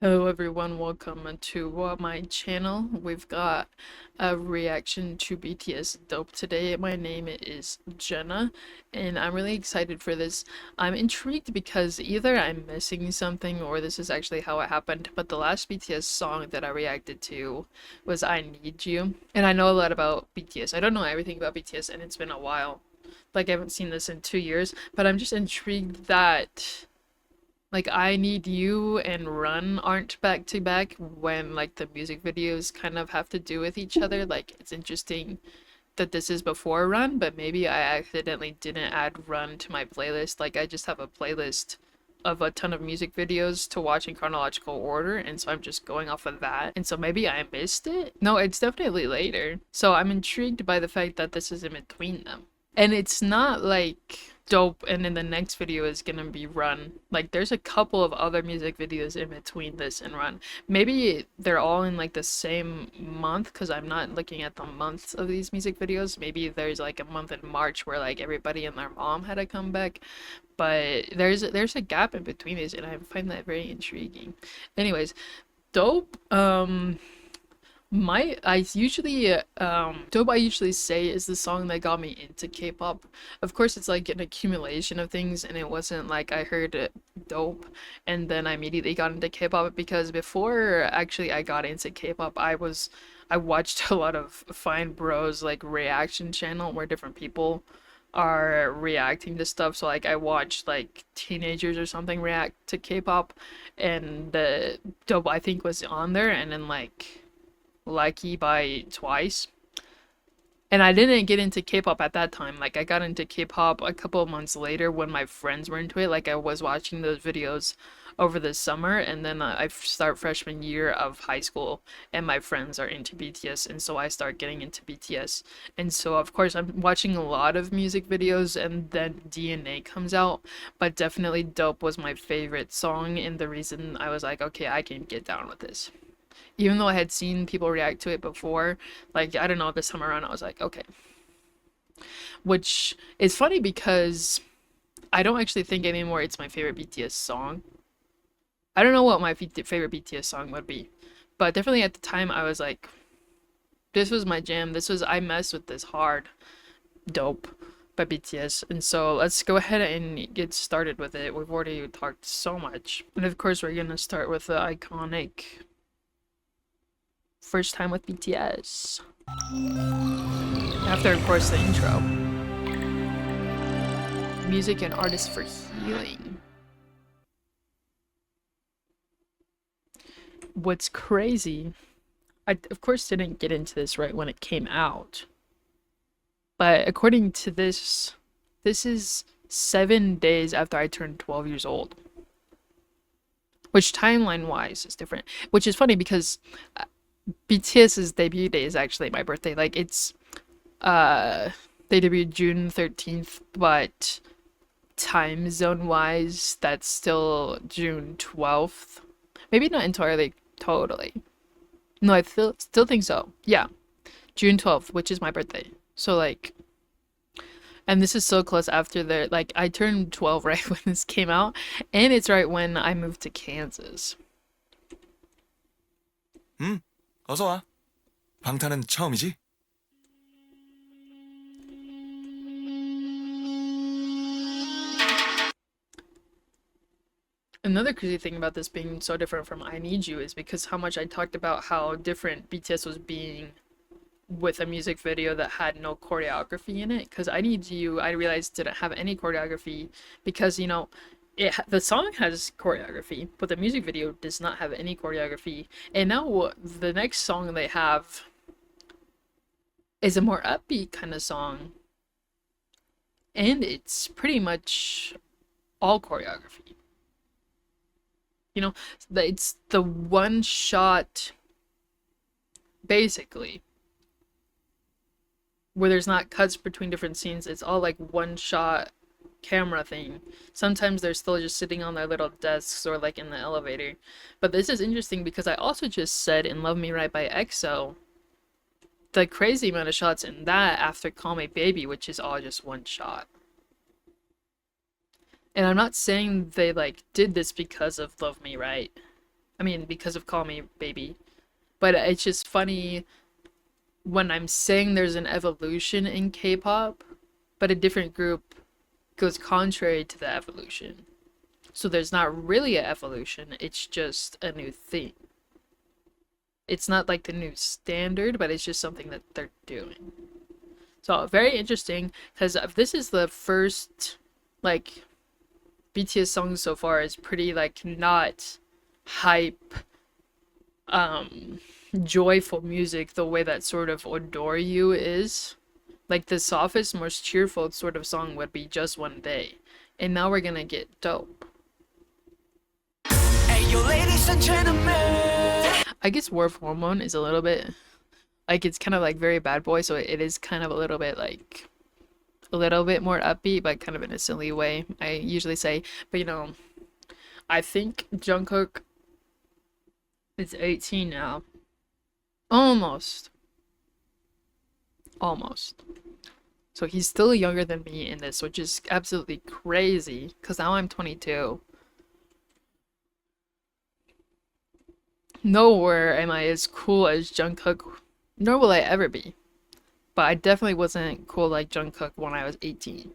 Hello everyone, welcome to my channel. We've got a reaction to BTS Dope today. My name is Jenna and I'm really excited for this. I'm intrigued because either I'm missing something or this is actually how it happened, but the last BTS song that I reacted to was I Need You. And I know a lot about BTS. I don't know everything about BTS and it's been a while. Like I haven't seen this in 2 years, but I'm just intrigued that like I Need You and Run aren't back to back when like the music videos kind of have to do with each other. Like it's interesting that this is before Run, but maybe I accidentally didn't add Run to my playlist. Like I just have a playlist of a ton of music videos to watch in chronological order, and so I'm just going off of that. And so maybe I missed it. No, it's definitely later. So I'm intrigued by the fact that this is in between them. And it's not like Dope and then the next video is gonna be Run. Like there's a couple of other music videos in between this and Run. Maybe they're all in like the same month because I'm not looking at the months of these music videos. Maybe there's like a month in March where like everybody and their mom had a comeback. But there's a gap in between these and I find that very intriguing. Anyways, Dope my I usually Dope I usually say is the song that got me into K-pop. Of course it's like an accumulation of things and it wasn't like I heard it Dope and then I immediately got into K-pop because before actually I got into K-pop I watched a lot of Fine Bros like reaction channel where different people are reacting to stuff. So like I watched like teenagers or something react to K-pop and the Dope I think was on there and then like Lucky by Twice. And I didn't get into K-pop at that time. Like I got into K-pop a couple of months later when my friends were into it. Like I was watching those videos over the summer and then I start freshman year of high school and my friends are into BTS and so I start getting into BTS. And so of course I'm watching a lot of music videos and then DNA comes out, but definitely Dope was my favorite song and the reason I was like, okay, I can get down with this even though I had seen people react to it before, like I don't know, this time around I was like, okay. Which is funny because I don't actually think anymore it's my favorite BTS song. I don't know what my favorite BTS song would be, but definitely at the time I was like, this was my jam. This was I messed with this hard. Dope by BTS. And so let's go ahead and get started with it. We've already talked so much. And of course we're gonna start with the iconic first time with BTS. After, of course, the intro. Music and artists for healing. What's crazy, I of course didn't get into this right when it came out, but according to this, this is 7 days after I turned 12 years old. Which timeline wise is different. Which is funny because BTS's debut day is actually my birthday. Like it's uh they debuted June 13th, but time zone wise, that's still June 12th. Maybe not entirely, totally. No, I still think so. Yeah, June 12th, which is my birthday. So like, and this is so close after the like I turned 12 right when this came out, and it's right when I moved to Kansas. 응, 어서 와. 방탄은 처음이지? Another crazy thing about this being so different from I Need You is because how much I talked about how different BTS was being with a music video that had no choreography in it. Because I Need You, I realized didn't have any choreography because, you know, the song has choreography, but the music video does not have any choreography. And now the next song they have is a more upbeat kind of song, and it's pretty much all choreography. You know, it's the one shot, basically, where there's not cuts between different scenes. It's all like one shot camera thing. Sometimes they're still just sitting on their little desks or like in the elevator. But this is interesting because I also just said in Love Me Right by EXO, the crazy amount of shots in that after Call Me Baby, which is all just one shot. And I'm not saying they like did this because of Love Me Right. I mean, because of Call Me Baby. But it's just funny when I'm saying there's an evolution in K-pop, but a different group goes contrary to the evolution. So there's not really an evolution, it's just a new thing. It's not like the new standard, but it's just something that they're doing. So very interesting, because this is the first like BTS song so far is pretty like not hype joyful music the way that sort of Adore You is. Like the softest, most cheerful sort of song would be Just One Day. And now we're gonna get Dope. I guess War of Hormone is a little bit like it's kind of like very bad boy, so it is kind of a little bit like a little bit more upbeat, but kind of in a silly way, I usually say. But you know, I think Jungkook is 18 now. Almost. Almost. So he's still younger than me in this, which is absolutely crazy, because now I'm 22. Nowhere am I as cool as Jungkook, nor will I ever be. But I definitely wasn't cool like Jungkook when I was 18.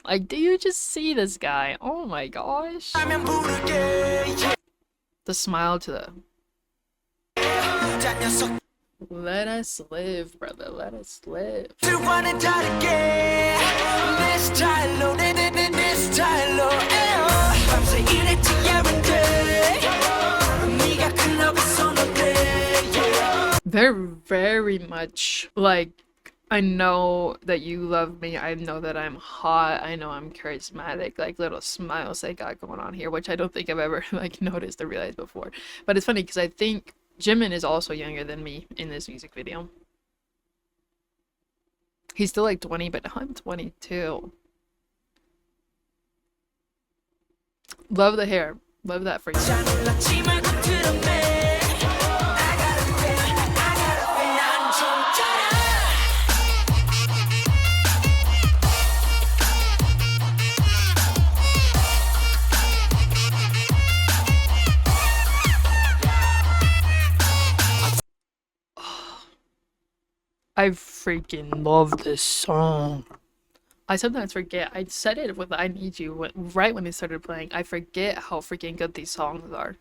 Like, do you just see this guy? Oh my gosh. The smile to the... Let us live, brother. Let us live. They're very much like, I know that you love me, I know that I'm hot, I know I'm charismatic, like little smiles they got going on here, which I don't think I've ever like noticed or realized before. But it's funny because I think Jimin is also younger than me in this music video. He's still like 20, but I'm 22. Love the hair. Love that for you. I freaking love this song. I sometimes forget. I said it with I Need You right when it started playing. I forget how freaking good these songs are.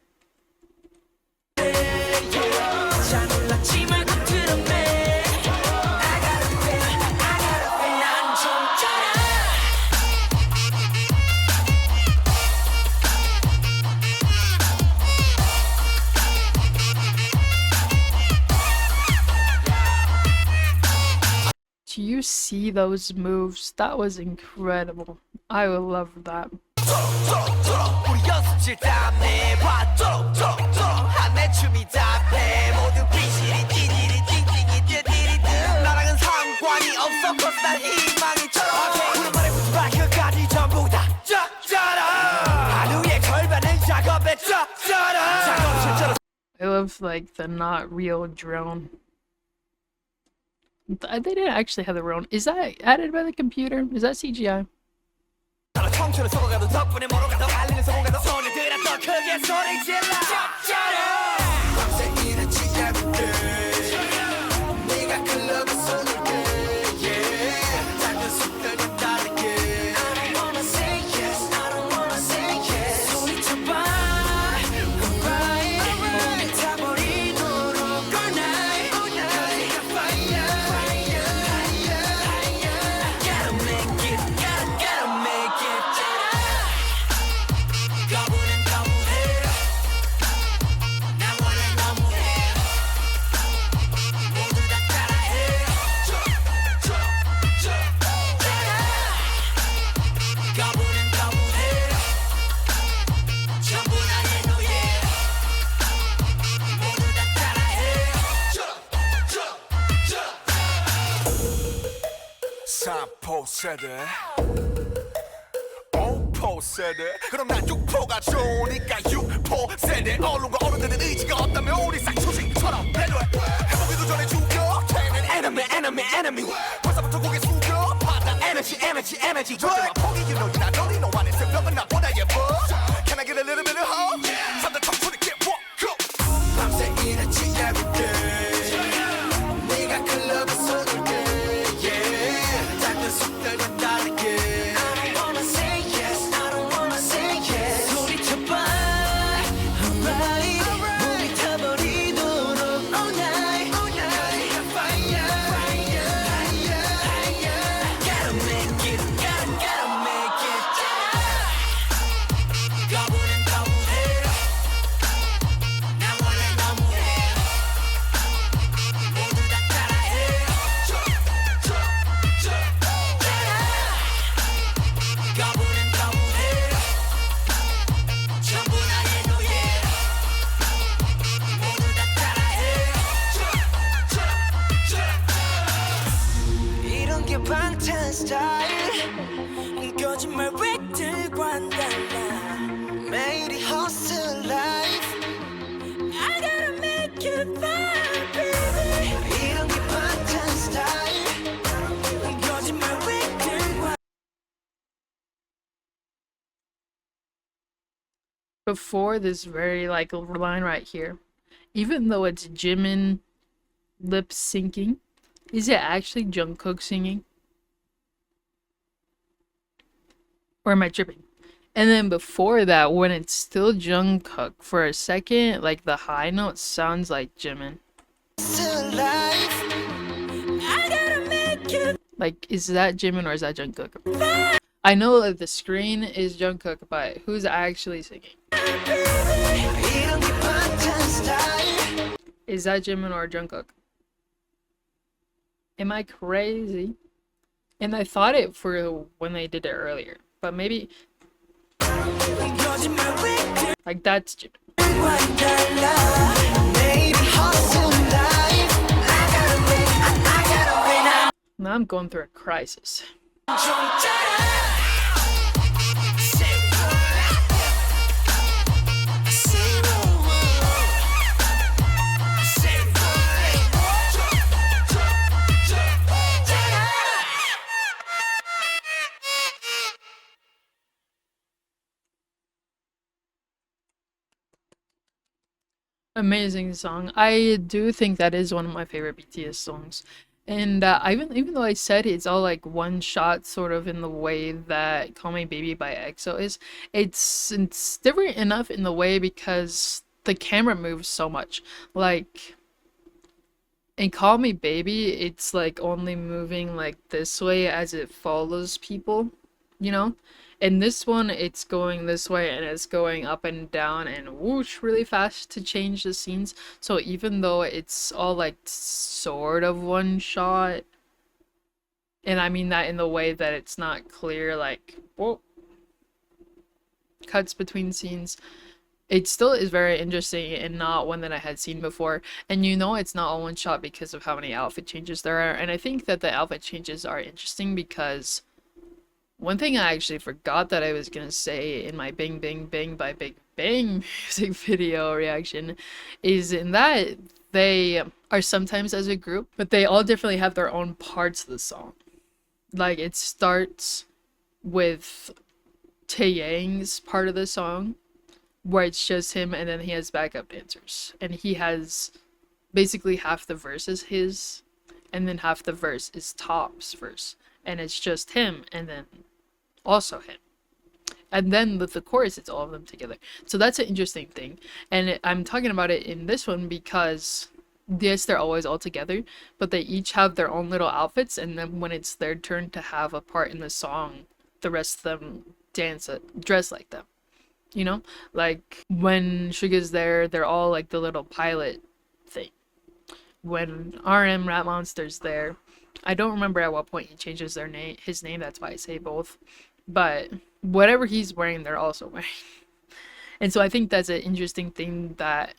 Do you see those moves? That was incredible. I would love that. I love like the not real drone. They didn't actually have their own. Is that added by the computer? Is that CGI? 세대 5포 세대 그럼 난 6포가 좋으니까 6포 세대 언론과 어른들의 의지가 없다면 우리 쌍초식처럼 배려해 해보기도 전에 죽여 걔는 enemy 벌써부터 고개 숙여 받아 energy 절대만 포기 you know you're not lonely no one is a 나보다 예뻐 Can I get a little bit of hope? before this very like line right here, even though it's Jimin lip syncing, is it actually Jungkook singing? Or am I tripping? And then before that, when it's still Jungkook, for a second, like the high note sounds like Jimin. Like, is that Jimin or is that Jungkook? I know that the screen is Jungkook, but who's actually singing? Is that Jimin or Jungkook? Am I crazy? And I thought it for when they did it earlier, but maybe like that's Jimin. Now I'm going through a crisis. Amazing song. I do think that is one of my favorite BTS songs. And even though I said it's all like one shot, sort of in the way that "Call Me Baby" by EXO is, it's different enough in the way because the camera moves so much. Like in "Call Me Baby," it's like only moving like this way as it follows people, you know? In this one, it's going this way and it's going up and down and whoosh really fast to change the scenes. So even though it's all like sort of one shot, and I mean that in the way that it's not clear, like, whoa, cuts between scenes, it still is very interesting and not one that I had seen before. And you know it's not all one shot because of how many outfit changes there are. And I think that the outfit changes are interesting because one thing I actually forgot that I was gonna say in my Bing Bing Bing by Big Bang music video reaction is in that they are sometimes as a group, but they all definitely have their own parts of the song. Like it starts with Taeyang's part of the song where it's just him and then he has backup dancers. And he has basically half the verse is his and then half the verse is Top's verse. And it's just him and then also him. And then with the chorus, it's all of them together. So that's an interesting thing. And I'm talking about it in this one because, yes, they're always all together, but they each have their own little outfits. And then when it's their turn to have a part in the song, the rest of them dress like them. You know? Like when Suga's there, they're all like the little pilot thing. When RM Rat Monster's there, I don't remember at what point he changes his name, that's why I say both. But whatever he's wearing, they're also wearing. And so I think that's an interesting thing that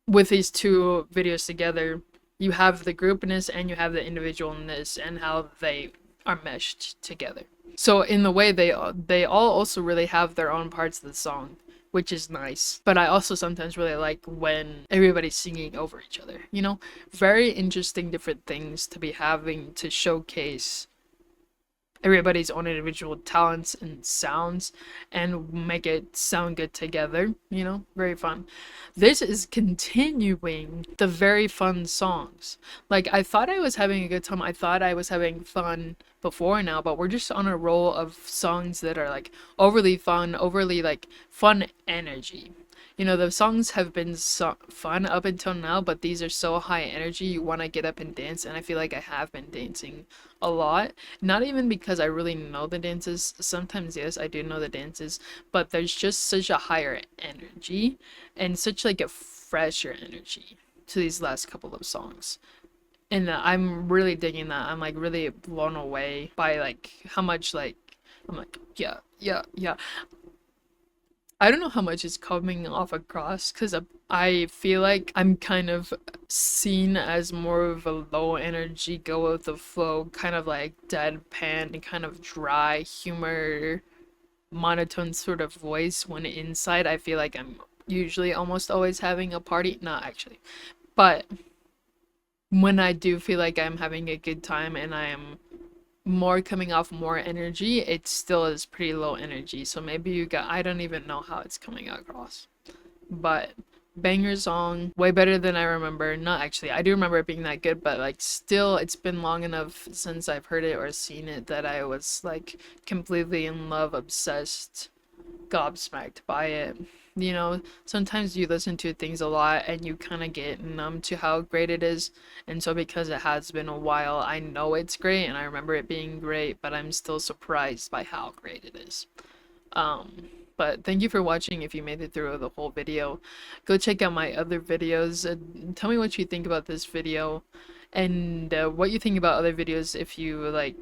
with these two videos together, you have the groupness and you have the individualness and how they are meshed together. So in the way they all also really have their own parts of the song, which is nice. But I also sometimes really like when everybody's singing over each other, you know? Very interesting different things to be having to showcase everybody's own individual talents and sounds and make it sound good together, you know? Very fun. This is continuing the very fun songs. Like I thought I was having a good time. I thought I was having fun before now, but we're just on a roll of songs that are like overly fun, overly like fun energy. You know, the songs have been fun up until now, but these are so high energy, you want to get up and dance, and I feel like I have been dancing a lot. Not even because I really know the dances. Sometimes, yes, I do know the dances, but there's just such a higher energy and such like a fresher energy to these last couple of songs. And I'm really digging that. I'm like really blown away by like how much like I'm like, yeah, yeah, yeah. I don't know how much is coming off across because I feel like I'm kind of seen as more of a low energy, go with the flow, kind of like deadpan, kind of dry humor, monotone sort of voice. When inside, I feel like I'm usually almost always having a party. Not actually, but when I do feel like I'm having a good time and I am more coming off more energy, it still is pretty low energy. So maybe you got, I don't even know how it's coming across. But banger song, way better than I remember. Not actually, I do remember it being that good, but like still, it's been long enough since I've heard it or seen it that I was like completely in love, obsessed, gobsmacked by it. You know, sometimes you listen to things a lot and you kind of get numb to how great it is. And so, because it has been a while, I know it's great and I remember it being great, but I'm still surprised by how great it is. But thank you for watching. If you made it through the whole video, go check out my other videos. Tell me what you think about this video and what you think about other videos if you like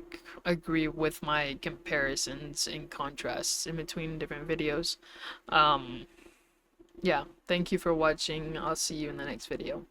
agree with my comparisons and contrasts in between different videos. Um, yeah, thank you for watching. I'll see you in the next video.